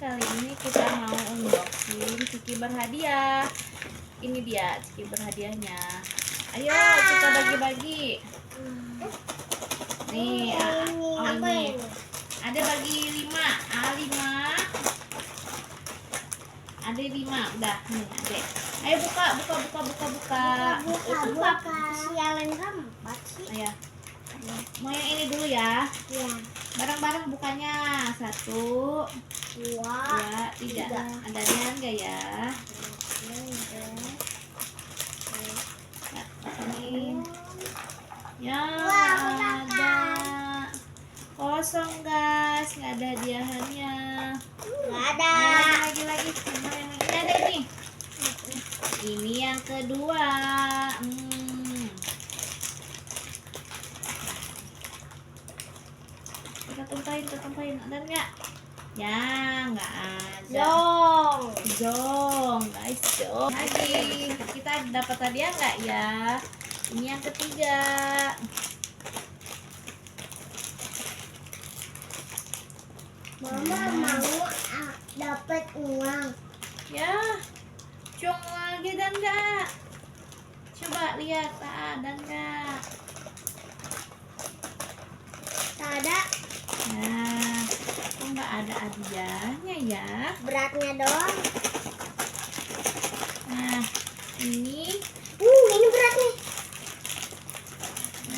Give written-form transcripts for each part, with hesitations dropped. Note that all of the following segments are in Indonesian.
kali ini kita mau unboxing Ciki berhadiah. Ini dia Ciki berhadiahnya. Ayo kita bagi-bagi. Nih, ini ada bagi 5, A5. Ada 5, udah nih adek. Ayo buka. Sialan kamu, sih. Ayo. Mau yang ini dulu ya. Iya. Bareng-bareng bukanya. 1, 2, 3. Ada yang enggak ya? Ini. Ya, ada. Kosong guys, nggak ada hadiahannya. Nggak ada. Lagi. Ini ada nih. Ini yang kedua. Kita tumpahin. Ada nggak? Ya, nggak ada. Jong, guys, jong. Lagi, kita dapat hadiah nggak ya? Ini yang ketiga. Mama mau dapat uang. Ya, jong lagi dan enggak? Coba lihat, ada enggak? Tak ada. Nah, kok nggak ada hadiahnya ya? Beratnya doang. Nah, ini berat nih.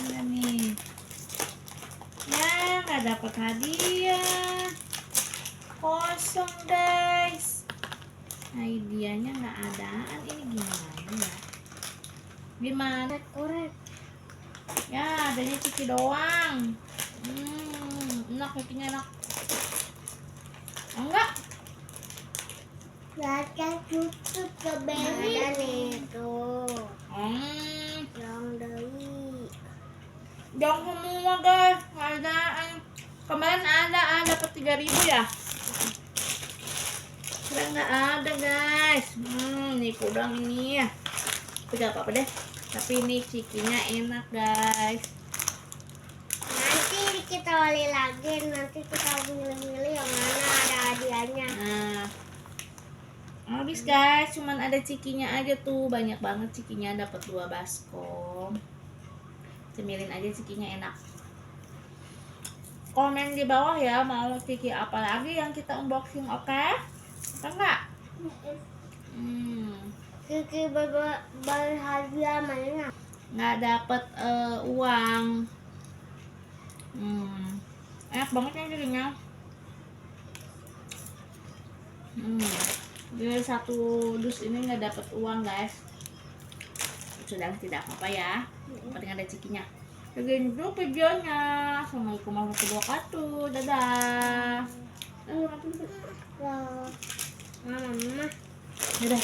mana nih? Ya, nggak dapat hadiah. Kosong guys. Hadiahnya nggak adaan. Ini gimana ya? Gimana? Korek. Ya, adanya Ciki doang. Enak, Cikinya enak. Enggak? Baca tutup ke beli. Ada nih tuh. Yang dari. Jangan semua guys, nggak adaan. Kemarin ada dapat 3.000 ya. Sekarang nggak ada guys. Nih udang ini ya. Tapi gak apa-apa deh. Tapi ini Cikinya enak guys. Nanti kita wali lagi. Nanti kita milih-milih yang mana ada hadiahnya. Nah, habis guys. Cuman ada Cikinya aja tuh. Banyak banget Cikinya. Dapat 2 baskom. Cemilin aja Cikinya enak. Komen di bawah ya, mau Ciki apa lagi yang kita unboxing, oke? Enggak? Ciki berhadiah mana? Nggak dapet uang. Enak banget ya jadinya. Jadi 1 dus ini nggak dapet uang guys. Sudah tidak apa-apa ya. Penting ada Cikinya. Segini dulu videonya. Assalamualaikum warahmatullahi wabarakatuh. Dadah. Mama. Dadah.